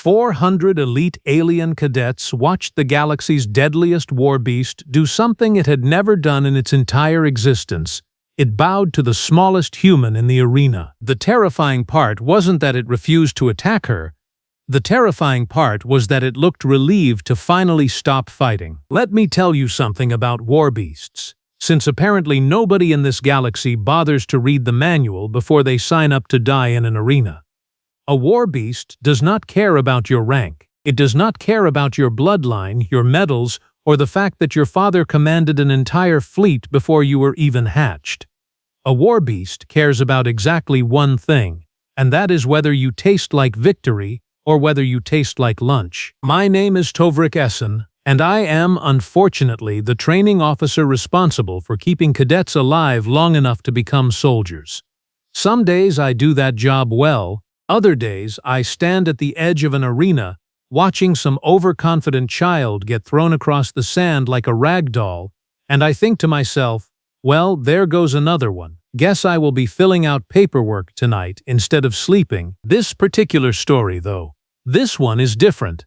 400 elite alien cadets watched the galaxy's deadliest war beast do something it had never done in its entire existence. It bowed to the smallest human in the arena. The terrifying part wasn't that it refused to attack her. The terrifying part was that it looked relieved to finally stop fighting. Let me tell you something about war beasts. Since apparently nobody in this galaxy bothers to read the manual before they sign up to die in an arena. A war beast does not care about your rank. It does not care about your bloodline, your medals, or the fact that your father commanded an entire fleet before you were even hatched. A war beast cares about exactly one thing, and that is whether you taste like victory or whether you taste like lunch. My name is Tovrik Essen, and I am, unfortunately, the training officer responsible for keeping cadets alive long enough to become soldiers. Some days I do that job well, other days I stand at the edge of an arena watching some overconfident child get thrown across the sand like a rag doll, and I think to myself, well, there goes another one. Guess I will be filling out paperwork tonight instead of sleeping. This particular story, though, this one is different.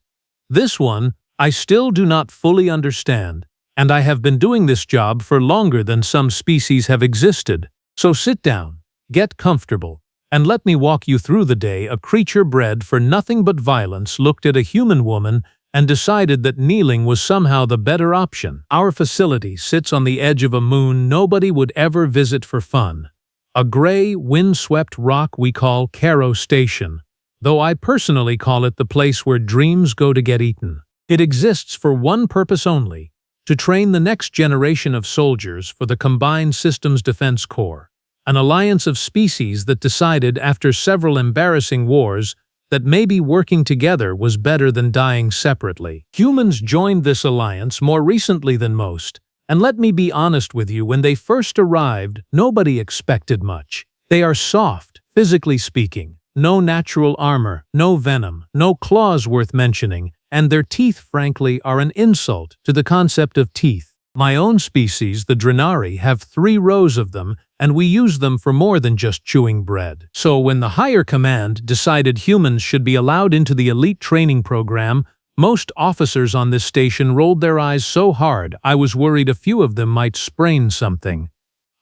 This one, I still do not fully understand, and I have been doing this job for longer than some species have existed. So sit down, get comfortable, and let me walk you through the day a creature bred for nothing but violence looked at a human woman and decided that kneeling was somehow the better option. Our facility sits on the edge of a moon nobody would ever visit for fun. A gray, wind-swept rock we call Caro Station, though I personally call it the place where dreams go to get eaten. It exists for one purpose only, to train the next generation of soldiers for the Combined Systems Defense Corps, an alliance of species that decided after several embarrassing wars that maybe working together was better than dying separately. Humans joined this alliance more recently than most, and let me be honest with you, when they first arrived, nobody expected much. They are soft, physically speaking, no natural armor, no venom, no claws worth mentioning, and their teeth, frankly, are an insult to the concept of teeth. My own species, the Drenari, have 3 rows of them, and we use them for more than just chewing bread. So when the higher command decided humans should be allowed into the elite training program, most officers on this station rolled their eyes so hard I was worried a few of them might sprain something.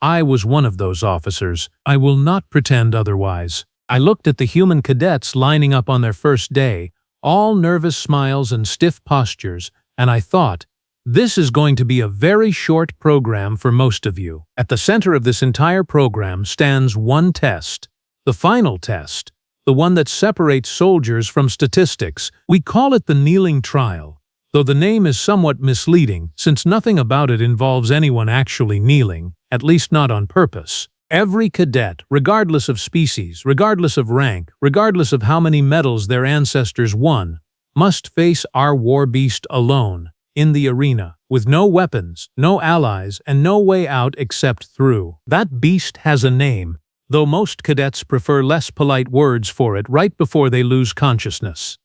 I was one of those officers. I will not pretend otherwise. I looked at the human cadets lining up on their first day, all nervous smiles and stiff postures, and I thought, this is going to be a very short program for most of you. At the center of this entire program stands one test, the final test, the one that separates soldiers from statistics. We call it the kneeling trial, though the name is somewhat misleading since nothing about it involves anyone actually kneeling, at least not on purpose. Every cadet, regardless of species, regardless of rank, regardless of how many medals their ancestors won, must face our war beast alone, in the arena, with no weapons, no allies, and no way out except through. That beast has a name, though most cadets prefer less polite words for it right before they lose consciousness.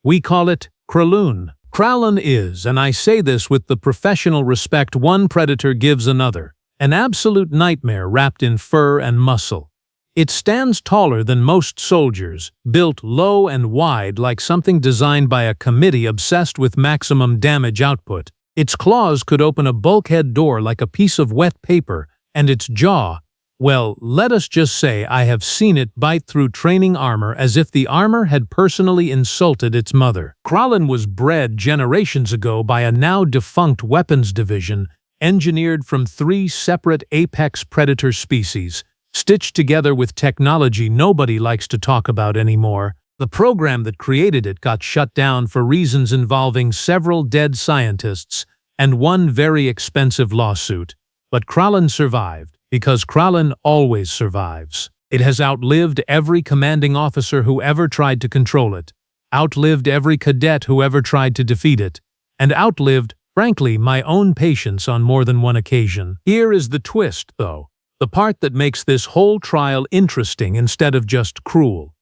We call it Kraloon. Kraloon is, and I say this with the professional respect one predator gives another, an absolute nightmare wrapped in fur and muscle. It stands taller than most soldiers, built low and wide like something designed by a committee obsessed with maximum damage output. Its claws could open a bulkhead door like a piece of wet paper, and its jaw, well, let us just say I have seen it bite through training armor as if the armor had personally insulted its mother. Kraloon was bred generations ago by a now-defunct weapons division, engineered from 3 separate apex predator species, stitched together with technology nobody likes to talk about anymore. The program that created it got shut down for reasons involving several dead scientists and one very expensive lawsuit. But Kraloon survived, because Kraloon always survives. It has outlived every commanding officer who ever tried to control it, outlived every cadet who ever tried to defeat it, and outlived, frankly, my own patience on more than one occasion. Here is the twist, though. The part that makes this whole trial interesting instead of just cruel.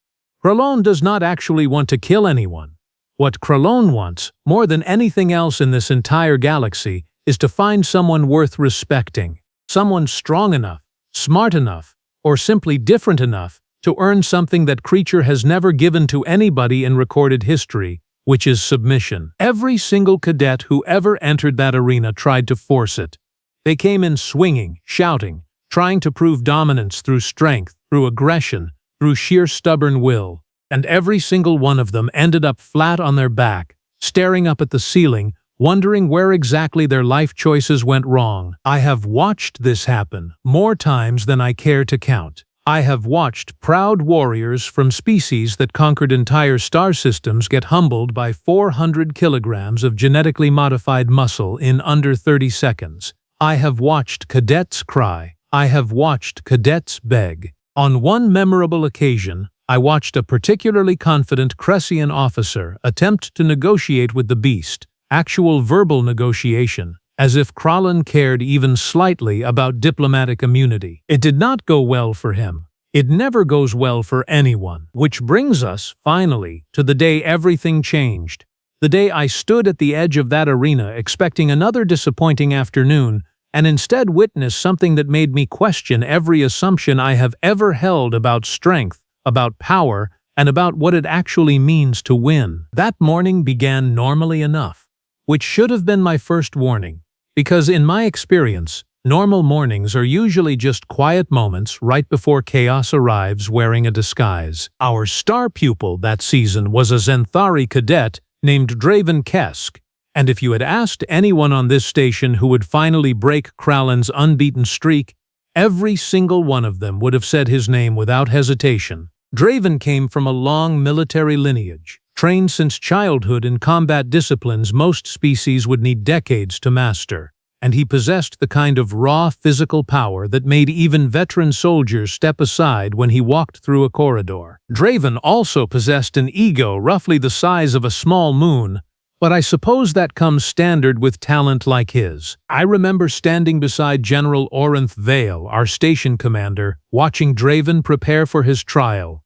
Kraloon does not actually want to kill anyone. What Kraloon wants, more than anything else in this entire galaxy, is to find someone worth respecting, someone strong enough, smart enough, or simply different enough to earn something that creature has never given to anybody in recorded history, which is submission. Every single cadet who ever entered that arena tried to force it. They came in swinging, shouting, trying to prove dominance through strength, through aggression, through sheer stubborn will, and every single one of them ended up flat on their back, staring up at the ceiling, wondering where exactly their life choices went wrong. I have watched this happen more times than I care to count. I have watched proud warriors from species that conquered entire star systems get humbled by 400 kilograms of genetically modified muscle in under 30 seconds. I have watched cadets cry. I have watched cadets beg. On one memorable occasion, I watched a particularly confident Cressian officer attempt to negotiate with the beast, actual verbal negotiation, as if Krallen cared even slightly about diplomatic immunity. It did not go well for him. It never goes well for anyone. Which brings us, finally, to the day everything changed. The day I stood at the edge of that arena expecting another disappointing afternoon, and instead witnessed something that made me question every assumption I have ever held about strength, about power, and about what it actually means to win. That morning began normally enough, which should have been my first warning, because in my experience, normal mornings are usually just quiet moments right before chaos arrives wearing a disguise. Our star pupil that season was a Zenthari cadet named Draven Kesk, and if you had asked anyone on this station who would finally break Krallen's unbeaten streak, every single one of them would have said his name without hesitation. Draven came from a long military lineage, trained since childhood in combat disciplines most species would need decades to master, and he possessed the kind of raw physical power that made even veteran soldiers step aside when he walked through a corridor. Draven also possessed an ego roughly the size of a small moon, but I suppose that comes standard with talent like his. I remember standing beside General Orinth Vale, our station commander, watching Draven prepare for his trial.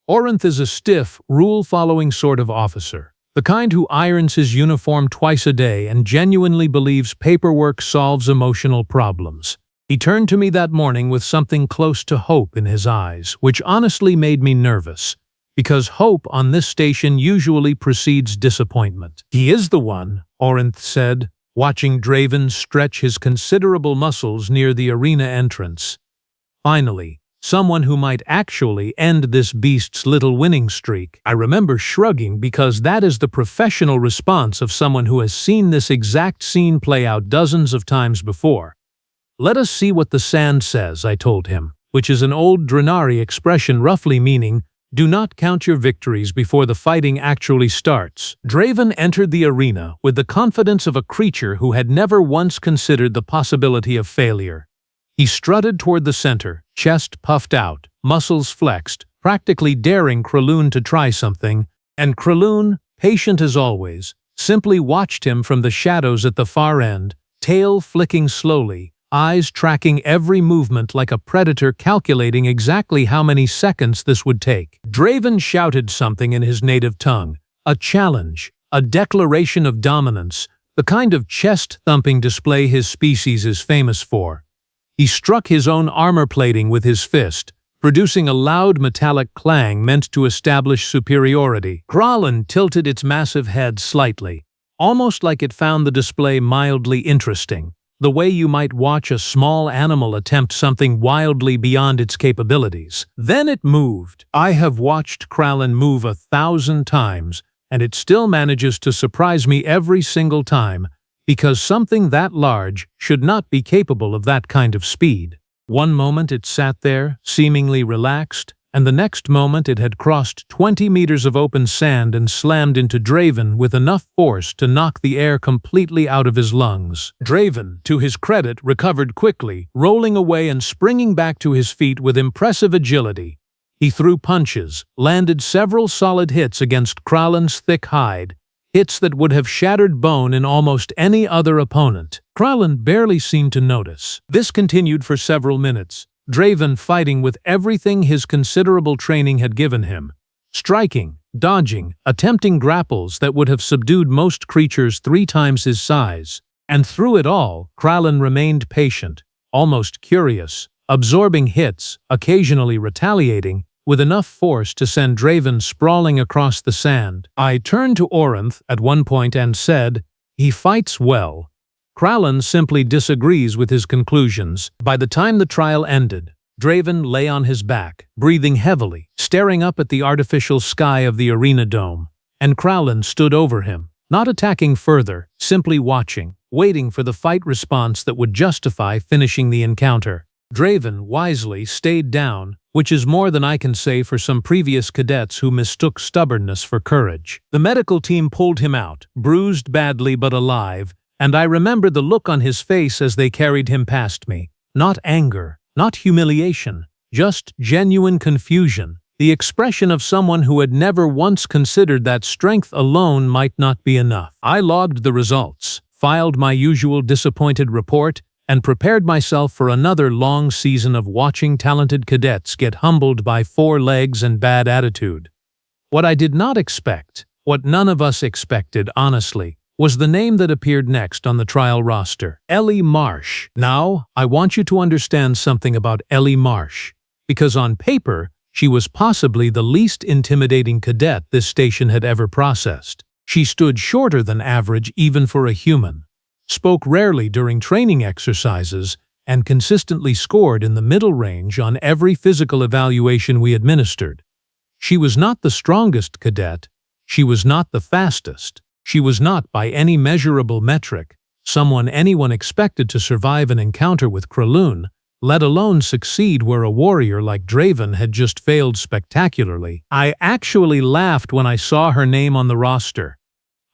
Orinth is a stiff, rule-following sort of officer, the kind who irons his uniform twice a day and genuinely believes paperwork solves emotional problems. He turned to me that morning with something close to hope in his eyes, which honestly made me nervous, because hope on this station usually precedes disappointment. "He is the one," Orinth said, watching Draven stretch his considerable muscles near the arena entrance. Finally, someone who might actually end this beast's little winning streak. I remember shrugging because that is the professional response of someone who has seen this exact scene play out dozens of times before. "Let us see what the sand says," I told him, which is an old Drenari expression roughly meaning, "Do not count your victories before the fighting actually starts." Draven entered the arena with the confidence of a creature who had never once considered the possibility of failure. He strutted toward the center, chest puffed out, muscles flexed, practically daring Krallen to try something, and Krallen, patient as always, simply watched him from the shadows at the far end, tail flicking slowly, eyes tracking every movement like a predator calculating exactly how many seconds this would take. Draven shouted something in his native tongue, a challenge, a declaration of dominance, the kind of chest-thumping display his species is famous for. He struck his own armor plating with his fist, producing a loud metallic clang meant to establish superiority. Krallen tilted its massive head slightly, almost like it found the display mildly interesting, the way you might watch a small animal attempt something wildly beyond its capabilities. Then it moved. I have watched Krallen move 1,000 times, and it still manages to surprise me every single time, because something that large should not be capable of that kind of speed. One moment it sat there, seemingly relaxed, and the next moment it had crossed 20 meters of open sand and slammed into Draven with enough force to knock the air completely out of his lungs. Draven, to his credit, recovered quickly, rolling away and springing back to his feet with impressive agility. He threw punches, landed several solid hits against Krallen's thick hide, hits that would have shattered bone in almost any other opponent. Krallen barely seemed to notice. This continued for several minutes, Draven fighting with everything his considerable training had given him, striking, dodging, attempting grapples that would have subdued most creatures 3 times his size. And through it all, Krallen remained patient, almost curious, absorbing hits, occasionally retaliating, with enough force to send Draven sprawling across the sand. I turned to Orinth at one point and said, "He fights well." Krallen simply disagrees with his conclusions. By the time the trial ended, Draven lay on his back, breathing heavily, staring up at the artificial sky of the arena dome, and Krallen stood over him, not attacking further, simply watching, waiting for the fight response that would justify finishing the encounter. Draven wisely stayed down, which is more than I can say for some previous cadets who mistook stubbornness for courage. The medical team pulled him out, bruised badly but alive, and I remember the look on his face as they carried him past me. Not anger, not humiliation, just genuine confusion, the expression of someone who had never once considered that strength alone might not be enough. I logged the results, filed my usual disappointed report, and prepared myself for another long season of watching talented cadets get humbled by 4 legs and bad attitude. What I did not expect, what none of us expected, honestly, was the name that appeared next on the trial roster, Ellie Marsh. Now, I want you to understand something about Ellie Marsh, because on paper, she was possibly the least intimidating cadet this station had ever processed. She stood shorter than average even for a human, spoke rarely during training exercises, and consistently scored in the middle range on every physical evaluation we administered. She was not the strongest cadet, she was not the fastest, she was not, by any measurable metric, someone anyone expected to survive an encounter with Kralun, let alone succeed where a warrior like Draven had just failed spectacularly. I actually laughed when I saw her name on the roster.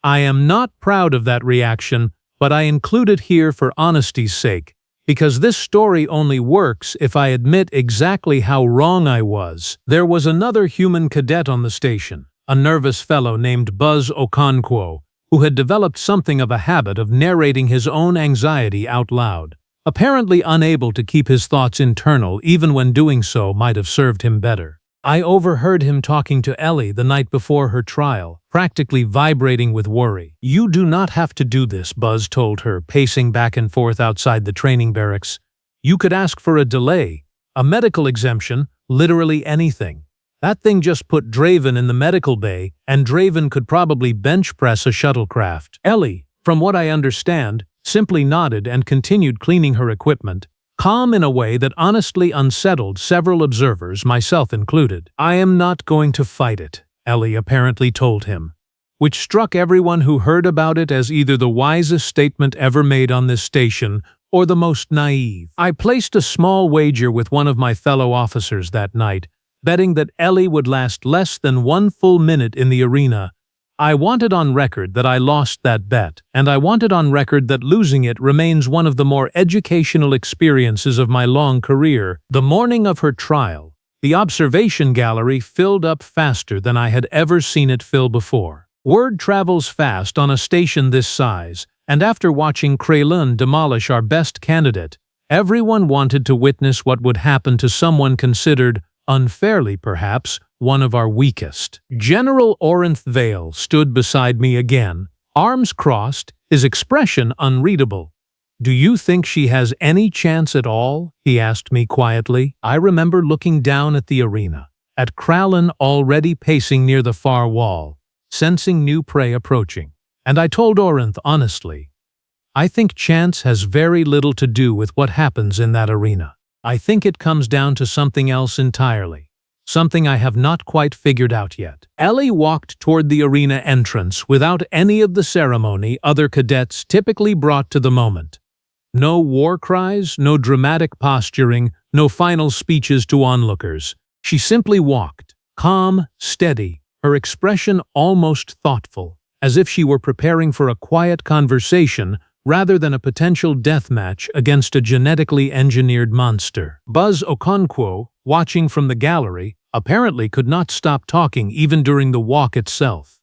I am not proud of that reaction, but I include it here for honesty's sake, because this story only works if I admit exactly how wrong I was. There was another human cadet on the station, a nervous fellow named Buzz Okonkwo, who had developed something of a habit of narrating his own anxiety out loud, apparently unable to keep his thoughts internal even when doing so might have served him better. I overheard him talking to Ellie the night before her trial, practically vibrating with worry. "You do not have to do this," Buzz told her, pacing back and forth outside the training barracks. "You could ask for a delay, a medical exemption, literally anything. That thing just put Draven in the medical bay, and Draven could probably bench press a shuttlecraft." Ellie, from what I understand, simply nodded and continued cleaning her equipment, calm in a way that honestly unsettled several observers, myself included. "I am not going to fight it," Ellie apparently told him, which struck everyone who heard about it as either the wisest statement ever made on this station or the most naive. I placed a small wager with one of my fellow officers that night, betting that Ellie would last less than 1 full minute in the arena. I wanted on record that I lost that bet, and I wanted on record that losing it remains one of the more educational experiences of my long career. The morning of her trial, the observation gallery filled up faster than I had ever seen it fill before. Word travels fast on a station this size, and after watching Kralun demolish our best candidate, everyone wanted to witness what would happen to someone considered, unfairly perhaps, one of our weakest. General Orinth Vale stood beside me again, arms crossed, his expression unreadable. "Do you think she has any chance at all?" he asked me quietly. I remember looking down at the arena, at Krallen already pacing near the far wall, sensing new prey approaching, and I told Orinth honestly, "I think chance has very little to do with what happens in that arena. I think it comes down to something else entirely, something I have not quite figured out yet." Ellie walked toward the arena entrance without any of the ceremony other cadets typically brought to the moment. No war cries, no dramatic posturing, no final speeches to onlookers. She simply walked, calm, steady, her expression almost thoughtful, as if she were preparing for a quiet conversation rather than a potential death match against a genetically engineered monster. Buzz Okonkwo, watching from the gallery, apparently could not stop talking even during the walk itself.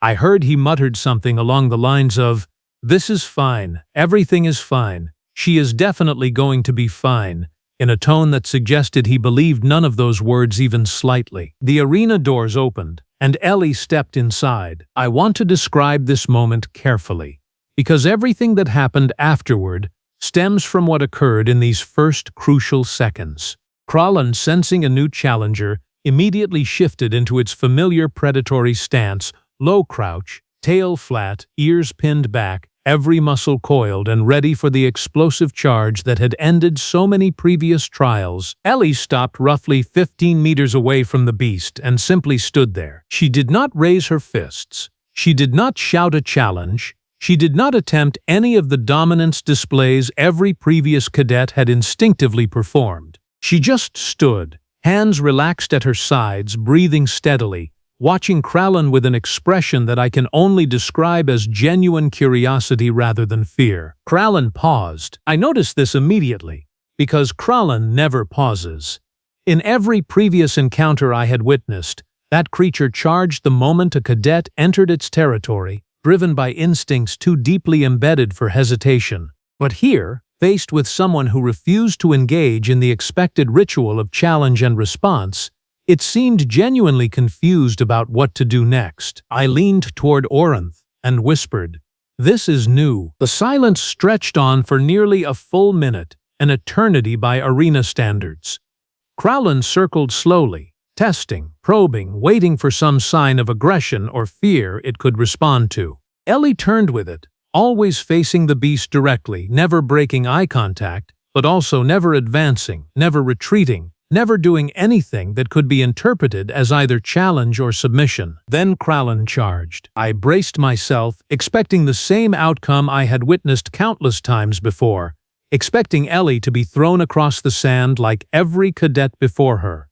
I heard he muttered something along the lines of, "This is fine, everything is fine, she is definitely going to be fine," in a tone that suggested he believed none of those words even slightly. The arena doors opened, and Ellie stepped inside. I want to describe this moment carefully, because everything that happened afterward stems from what occurred in these first crucial seconds. Krallen, sensing a new challenger, immediately shifted into its familiar predatory stance, low crouch, tail flat, ears pinned back, every muscle coiled and ready for the explosive charge that had ended so many previous trials. Ellie stopped roughly 15 meters away from the beast and simply stood there. She did not raise her fists. She did not shout a challenge. She did not attempt any of the dominance displays every previous cadet had instinctively performed. She just stood, hands relaxed at her sides, breathing steadily, watching Krallen with an expression that I can only describe as genuine curiosity rather than fear. Krallen paused. I noticed this immediately, because Krallen never pauses. In every previous encounter I had witnessed, that creature charged the moment a cadet entered its territory, driven by instincts too deeply embedded for hesitation. But here, faced with someone who refused to engage in the expected ritual of challenge and response, it seemed genuinely confused about what to do next. I leaned toward Orinth and whispered, "This is new." The silence stretched on for nearly a full minute, an eternity by arena standards. Krallen circled slowly, testing, probing, waiting for some sign of aggression or fear it could respond to. Ellie turned with it, always facing the beast directly, never breaking eye contact, but also never advancing, never retreating, never doing anything that could be interpreted as either challenge or submission. Then Krallen charged. I braced myself, expecting the same outcome I had witnessed countless times before, expecting Ellie to be thrown across the sand like every cadet before her.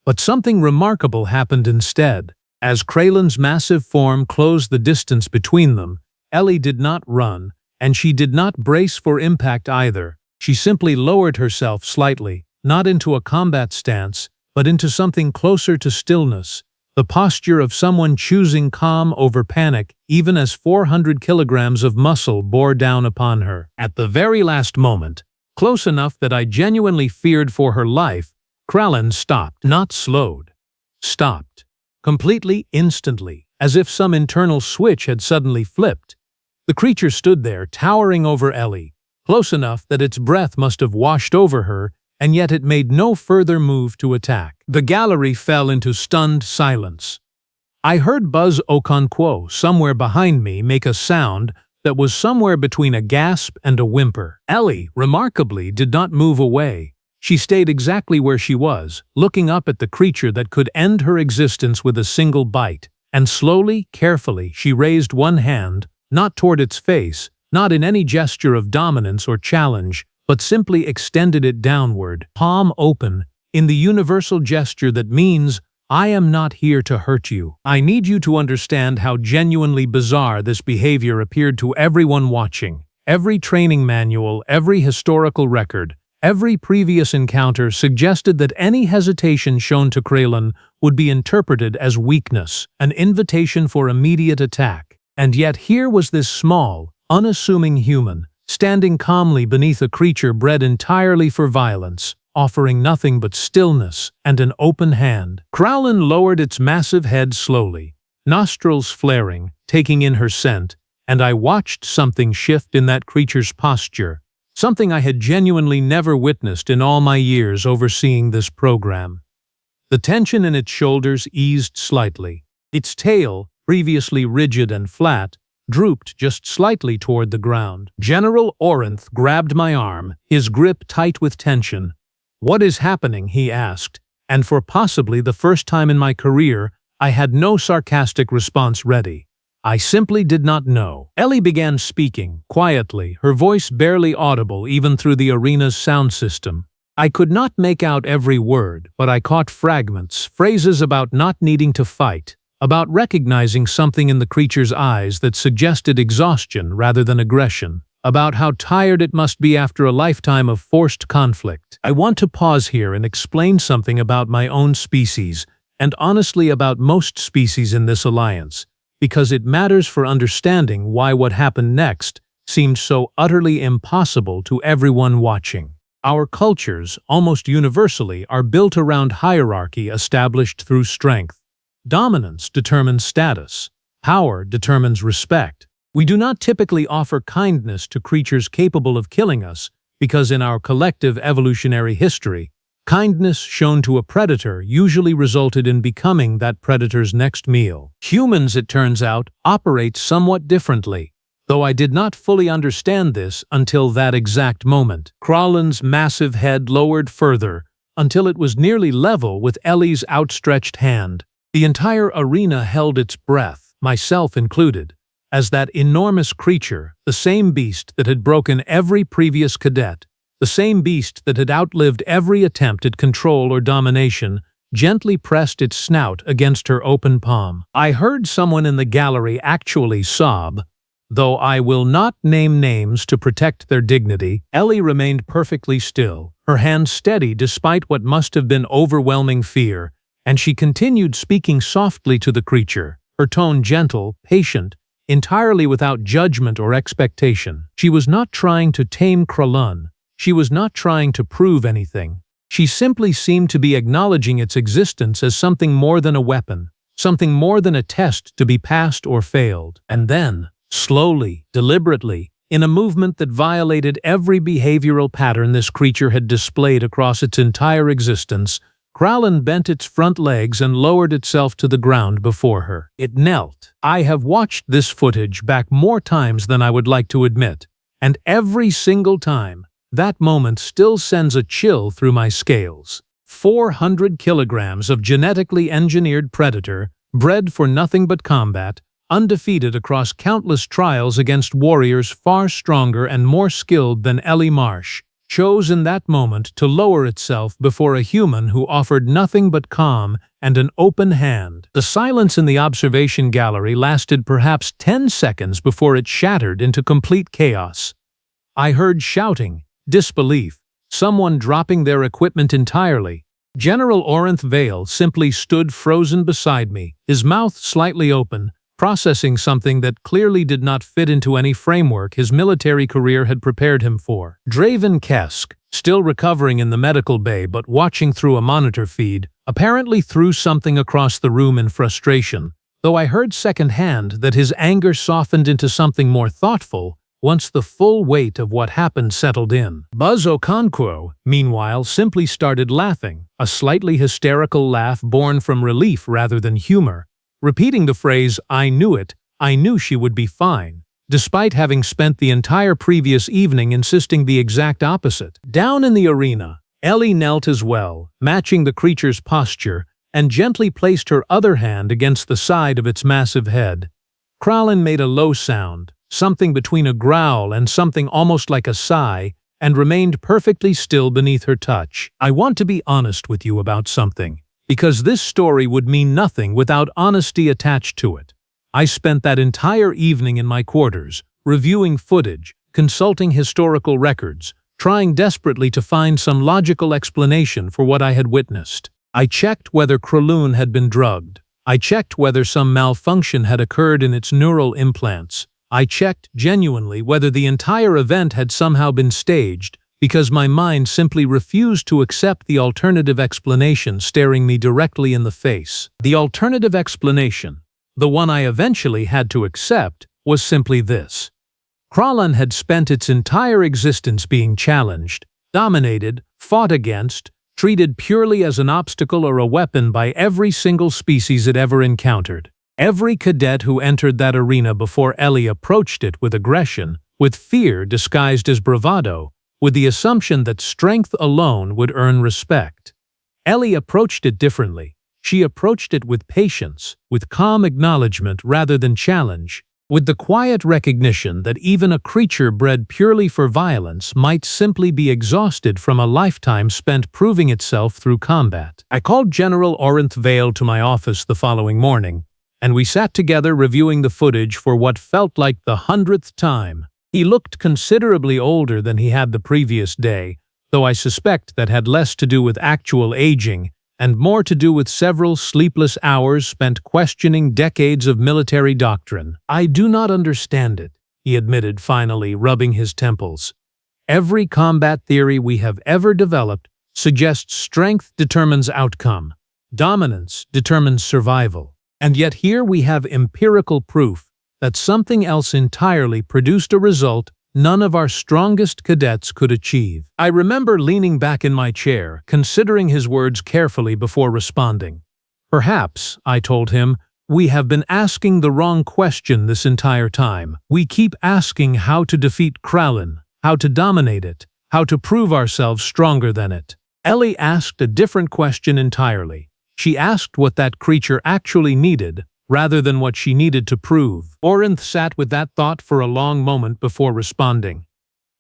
But something remarkable happened instead. As Krallen's massive form closed the distance between them, Ellie did not run, and she did not brace for impact either. She simply lowered herself slightly, not into a combat stance, but into something closer to stillness, the posture of someone choosing calm over panic, even as 400 kilograms of muscle bore down upon her. At the very last moment, close enough that I genuinely feared for her life, Krallen stopped, not slowed. Stopped. Completely, instantly, as if some internal switch had suddenly flipped. The creature stood there, towering over Ellie, close enough that its breath must have washed over her, and yet it made no further move to attack. The gallery fell into stunned silence. I heard Buzz Okonkwo somewhere behind me make a sound that was somewhere between a gasp and a whimper. Ellie, remarkably, did not move away. She stayed exactly where she was, looking up at the creature that could end her existence with a single bite, and slowly, carefully, she raised one hand, not toward its face, not in any gesture of dominance or challenge, but simply extended it downward, palm open, in the universal gesture that means, "I am not here to hurt you." I need you to understand how genuinely bizarre this behavior appeared to everyone watching. Every training manual, every historical record, every previous encounter suggested that any hesitation shown to Krallen would be interpreted as weakness, an invitation for immediate attack. And yet here was this small, unassuming human, standing calmly beneath a creature bred entirely for violence, offering nothing but stillness and an open hand. Krallen lowered its massive head slowly, nostrils flaring, taking in her scent, and I watched something shift in that creature's posture, something I had genuinely never witnessed in all my years overseeing this program. The tension in its shoulders eased slightly. Its tail, previously rigid and flat, drooped just slightly toward the ground. General Orinth grabbed my arm, his grip tight with tension. "What is happening?" he asked, and for possibly the first time in my career, I had no sarcastic response ready. I simply did not know. Ellie began speaking, quietly, her voice barely audible even through the arena's sound system. I could not make out every word, but I caught fragments, phrases about not needing to fight, about recognizing something in the creature's eyes that suggested exhaustion rather than aggression, about how tired it must be after a lifetime of forced conflict. I want to pause here and explain something about my own species, and honestly about most species in this alliance, because it matters for understanding why what happened next seemed so utterly impossible to everyone watching. Our cultures, almost universally, are built around hierarchy established through strength. Dominance determines status. Power determines respect. We do not typically offer kindness to creatures capable of killing us because in our collective evolutionary history, Kindness shown to a predator usually resulted in becoming that predator's next meal. Humans, it turns out, operate somewhat differently, though I did not fully understand this until that exact moment. Kralen's massive head lowered further until it was nearly level with Ellie's outstretched hand. The entire arena held its breath, myself included, as that enormous creature, the same beast that had broken every previous cadet, the same beast that had outlived every attempt at control or domination, gently pressed its snout against her open palm. I heard someone in the gallery actually sob. Though I will not name names to protect their dignity, Ellie remained perfectly still, her hand steady despite what must have been overwhelming fear, and she continued speaking softly to the creature, her tone gentle, patient, entirely without judgment or expectation. She was not trying to tame Kralun. She was not trying to prove anything. She simply seemed to be acknowledging its existence as something more than a weapon, something more than a test to be passed or failed. And then, slowly, deliberately, in a movement that violated every behavioral pattern this creature had displayed across its entire existence, Kralun bent its front legs and lowered itself to the ground before her. It knelt. I have watched this footage back more times than I would like to admit, and every single time, that moment still sends a chill through my scales. 400 kilograms of genetically engineered predator, bred for nothing but combat, undefeated across countless trials against warriors far stronger and more skilled than Ellie Marsh, chose in that moment to lower itself before a human who offered nothing but calm and an open hand. The silence in the observation gallery lasted perhaps 10 seconds before it shattered into complete chaos. I heard shouting, disbelief, someone dropping their equipment entirely. General Orenth Vale simply stood frozen beside me, his mouth slightly open, processing something that clearly did not fit into any framework his military career had prepared him for. Draven Kesk, still recovering in the medical bay but watching through a monitor feed, apparently threw something across the room in frustration, though I heard secondhand that his anger softened into something more thoughtful once the full weight of what happened settled in. Buzz Okonkwo, meanwhile, simply started laughing, a slightly hysterical laugh born from relief rather than humor, repeating the phrase, "I knew it, I knew she would be fine," despite having spent the entire previous evening insisting the exact opposite. Down in the arena, Ellie knelt as well, matching the creature's posture, and gently placed her other hand against the side of its massive head. Kralun made a low sound, something between a growl and something almost like a sigh, and remained perfectly still beneath her touch. I want to be honest with you about something, because this story would mean nothing without honesty attached to it. I spent that entire evening in my quarters, reviewing footage, consulting historical records, trying desperately to find some logical explanation for what I had witnessed. I checked whether Kralun had been drugged. I checked whether some malfunction had occurred in its neural implants. I checked, genuinely, whether the entire event had somehow been staged, because my mind simply refused to accept the alternative explanation staring me directly in the face. The alternative explanation, the one I eventually had to accept, was simply this. Kralun had spent its entire existence being challenged, dominated, fought against, treated purely as an obstacle or a weapon by every single species it ever encountered. Every cadet who entered that arena before Ellie approached it with aggression, with fear disguised as bravado, with the assumption that strength alone would earn respect. Ellie approached it differently. She approached it with patience, with calm acknowledgement rather than challenge, with the quiet recognition that even a creature bred purely for violence might simply be exhausted from a lifetime spent proving itself through combat. I called General Orenth Vale to my office the following morning, and we sat together reviewing the footage for what felt like the 100th time. He looked considerably older than he had the previous day, though I suspect that had less to do with actual aging and more to do with several sleepless hours spent questioning decades of military doctrine. "I do not understand it," he admitted finally, rubbing his temples. "Every combat theory we have ever developed suggests strength determines outcome, dominance determines survival. And yet here we have empirical proof that something else entirely produced a result none of our strongest cadets could achieve. I remember leaning back in my chair, considering his words carefully before responding. Perhaps, I told him, we have been asking the wrong question this entire time. We keep asking how to defeat Kralin, how to dominate it, how to prove ourselves stronger than it. Ellie asked a different question entirely. She asked what that creature actually needed, rather than what she needed to prove. Orinth sat with that thought for a long moment before responding.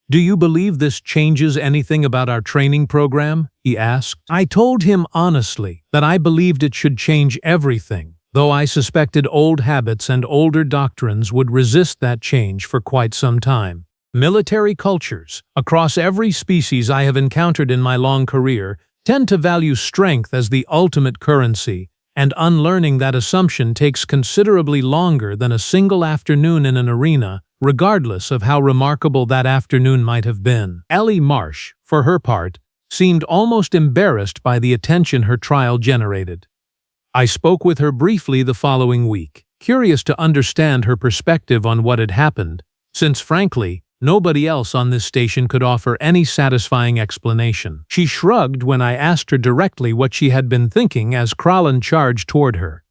"Do you believe this changes anything about our training program?" he asked. I told him honestly that I believed it should change everything, though I suspected old habits and older doctrines would resist that change for quite some time. Military cultures, across every species I have encountered in my long career, tend to value strength as the ultimate currency, and unlearning that assumption takes considerably longer than a single afternoon in an arena, regardless of how remarkable that afternoon might have been. Ellie Marsh, for her part, seemed almost embarrassed by the attention her trial generated. I spoke with her briefly the following week, curious to understand her perspective on what had happened, since frankly, nobody else on this station could offer any satisfying explanation. She shrugged when I asked her directly what she had been thinking as Kralin charged toward her.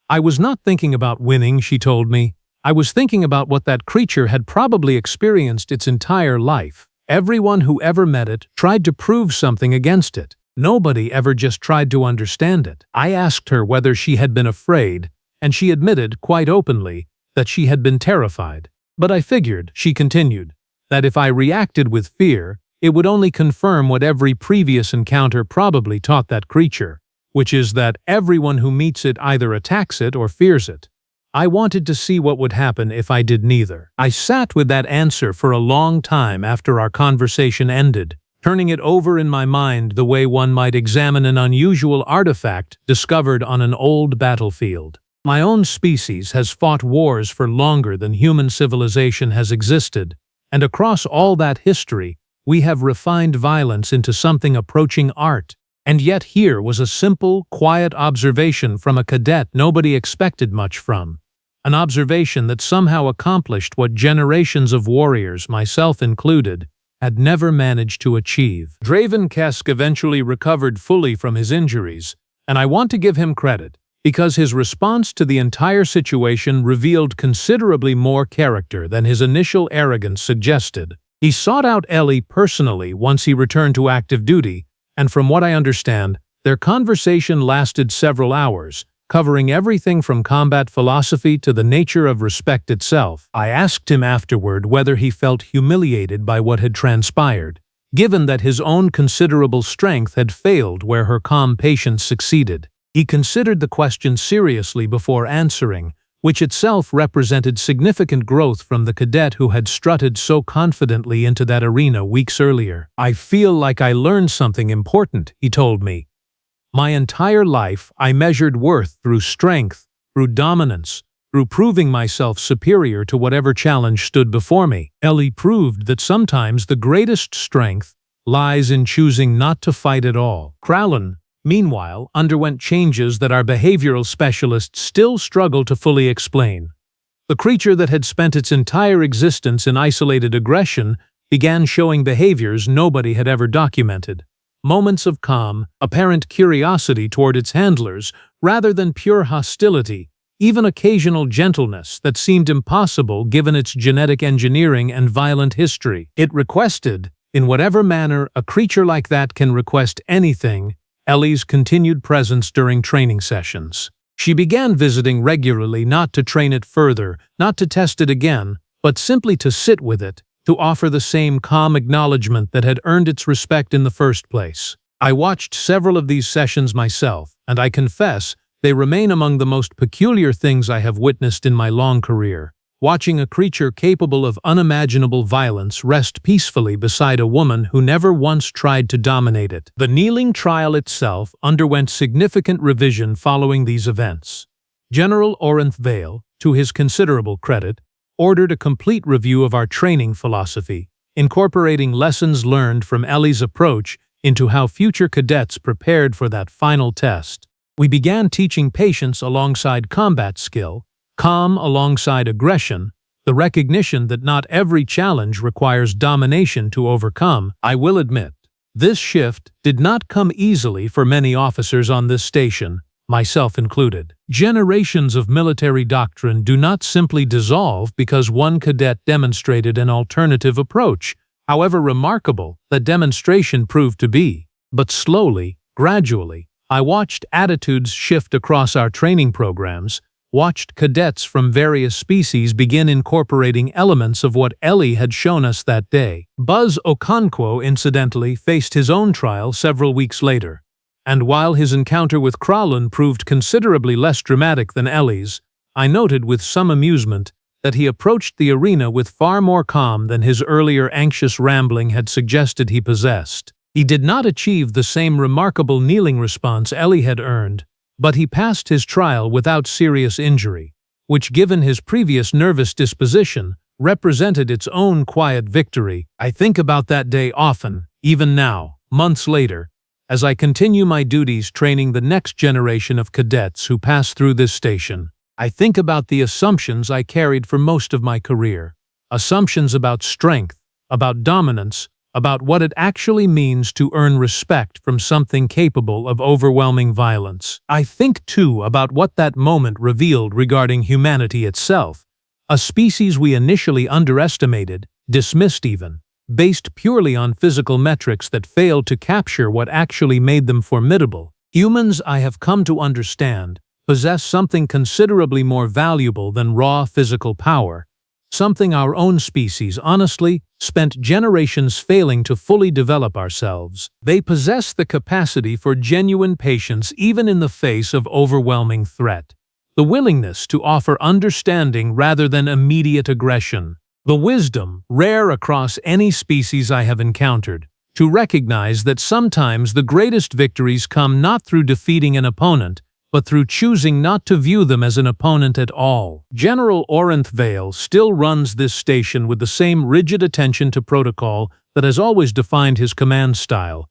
"I was not thinking about winning," she told me. "I was thinking about what that creature had probably experienced its entire life. Everyone who ever met it tried to prove something against it. Nobody ever just tried to understand it." I asked her whether she had been afraid, and she admitted, quite openly, that she had been terrified. "But I figured," she continued, "that if I reacted with fear, it would only confirm what every previous encounter probably taught that creature, which is that everyone who meets it either attacks it or fears it. I wanted to see what would happen if I did neither." I sat with that answer for a long time after our conversation ended, turning it over in my mind the way one might examine an unusual artifact discovered on an old battlefield. My own species has fought wars for longer than human civilization has existed, and across all that history, we have refined violence into something approaching art. And yet here was a simple, quiet observation from a cadet nobody expected much from. An observation that somehow accomplished what generations of warriors, myself included, had never managed to achieve. Draven Kesk eventually recovered fully from his injuries, and I want to give him credit, because his response to the entire situation revealed considerably more character than his initial arrogance suggested. He sought out Ellie personally once he returned to active duty, and from what I understand, their conversation lasted several hours, covering everything from combat philosophy to the nature of respect itself. I asked him afterward whether he felt humiliated by what had transpired, given that his own considerable strength had failed where her calm patience succeeded. He considered the question seriously before answering, which itself represented significant growth from the cadet who had strutted so confidently into that arena weeks earlier. "I feel like I learned something important," he told me. "My entire life, I measured worth through strength, through dominance, through proving myself superior to whatever challenge stood before me. Ellie proved that sometimes the greatest strength lies in choosing not to fight at all." Kralin, meanwhile, underwent changes that our behavioral specialists still struggle to fully explain. The creature that had spent its entire existence in isolated aggression began showing behaviors nobody had ever documented. Moments of calm, apparent curiosity toward its handlers, rather than pure hostility, even occasional gentleness that seemed impossible given its genetic engineering and violent history. It requested, in whatever manner a creature like that can request anything, Ellie's continued presence during training sessions. She began visiting regularly, not to train it further, not to test it again, but simply to sit with it, to offer the same calm acknowledgement that had earned its respect in the first place. I watched several of these sessions myself, and I confess, they remain among the most peculiar things I have witnessed in my long career. Watching a creature capable of unimaginable violence rest peacefully beside a woman who never once tried to dominate it. The kneeling trial itself underwent significant revision following these events. General Orinth Vale, to his considerable credit, ordered a complete review of our training philosophy, incorporating lessons learned from Ellie's approach into how future cadets prepared for that final test. We began teaching patience alongside combat skill, calm alongside aggression, The recognition that not every challenge requires domination to overcome, I will admit. This shift did not come easily for many officers on this station, myself included. Generations of military doctrine do not simply dissolve because one cadet demonstrated an alternative approach, however remarkable that demonstration proved to be. But slowly, gradually, I watched attitudes shift across our training programs, watched cadets from various species begin incorporating elements of what Ellie had shown us that day. Buzz Okonkwo, incidentally, faced his own trial several weeks later. And while his encounter with Kralin proved considerably less dramatic than Ellie's, I noted with some amusement that he approached the arena with far more calm than his earlier anxious rambling had suggested he possessed. He did not achieve the same remarkable kneeling response Ellie had earned, but he passed his trial without serious injury, which, given his previous nervous disposition, represented its own quiet victory. I think about that day often, even now, months later, as I continue my duties training the next generation of cadets who pass through this station. I think about the assumptions I carried for most of my career. Assumptions about strength, about dominance, about what it actually means to earn respect from something capable of overwhelming violence. I think, too, about what that moment revealed regarding humanity itself, a species we initially underestimated, dismissed even, based purely on physical metrics that failed to capture what actually made them formidable. Humans, I have come to understand, possess something considerably more valuable than raw physical power, something our own species, honestly, spent generations failing to fully develop ourselves. They possess the capacity for genuine patience even in the face of overwhelming threat, the willingness to offer understanding rather than immediate aggression, the wisdom, rare across any species I have encountered, to recognize that sometimes the greatest victories come not through defeating an opponent, but through choosing not to view them as an opponent at all. General Orenthvale still runs this station with the same rigid attention to protocol that has always defined his command style,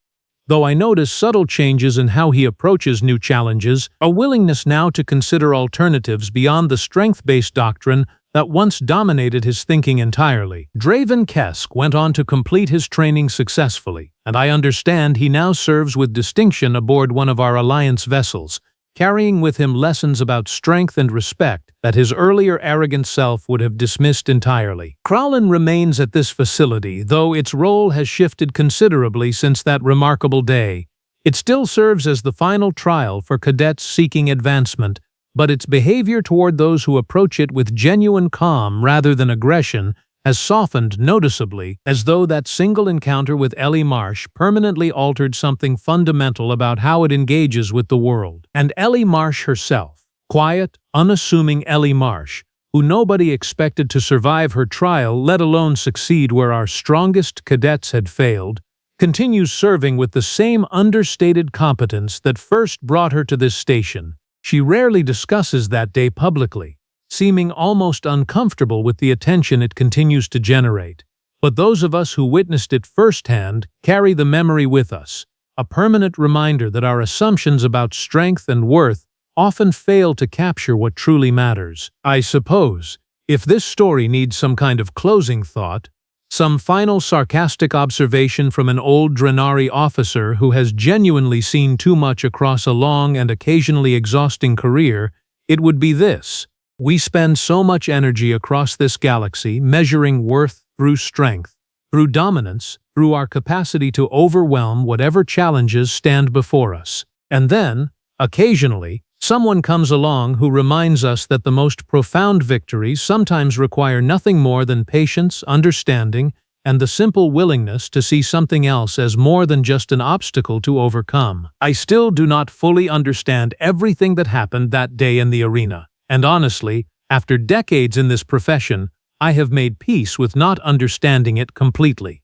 though I notice subtle changes in how he approaches new challenges, a willingness now to consider alternatives beyond the strength-based doctrine that once dominated his thinking entirely. Draven Kesk went on to complete his training successfully, and I understand he now serves with distinction aboard one of our Alliance vessels, carrying with him lessons about strength and respect that his earlier arrogant self would have dismissed entirely. Kralin remains at this facility, though its role has shifted considerably since that remarkable day. It still serves as the final trial for cadets seeking advancement, but its behavior toward those who approach it with genuine calm rather than aggression has softened noticeably, as though that single encounter with Ellie Marsh permanently altered something fundamental about how it engages with the world. And Ellie Marsh herself, quiet, unassuming Ellie Marsh, who nobody expected to survive her trial, let alone succeed where our strongest cadets had failed, continues serving with the same understated competence that first brought her to this station. She rarely discusses that day publicly, seeming almost uncomfortable with the attention it continues to generate. But those of us who witnessed it firsthand carry the memory with us, a permanent reminder that our assumptions about strength and worth often fail to capture what truly matters. I suppose, if this story needs some kind of closing thought, some final sarcastic observation from an old Drenari officer who has genuinely seen too much across a long and occasionally exhausting career, it would be this: we spend so much energy across this galaxy measuring worth through strength, through dominance, through our capacity to overwhelm whatever challenges stand before us. And then, occasionally, someone comes along who reminds us that the most profound victories sometimes require nothing more than patience, understanding, and the simple willingness to see something else as more than just an obstacle to overcome. I still do not fully understand everything that happened that day in the arena. And honestly, after decades in this profession, I have made peace with not understanding it completely.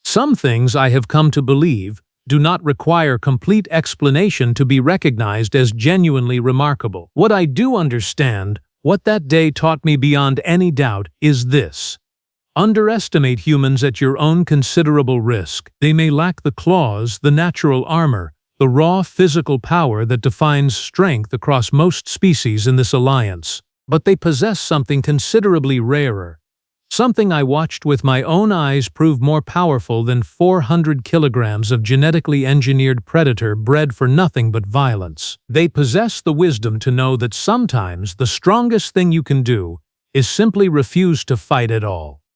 Some things I have come to believe do not require complete explanation to be recognized as genuinely remarkable. What I do understand, what that day taught me beyond any doubt, is this: underestimate humans at your own considerable risk. They may lack the claws, the natural armor, the raw physical power that defines strength across most species in this alliance. But they possess something considerably rarer. Something I watched with my own eyes prove more powerful than 400 kilograms of genetically engineered predator bred for nothing but violence. They possess the wisdom to know that sometimes the strongest thing you can do is simply refuse to fight at all.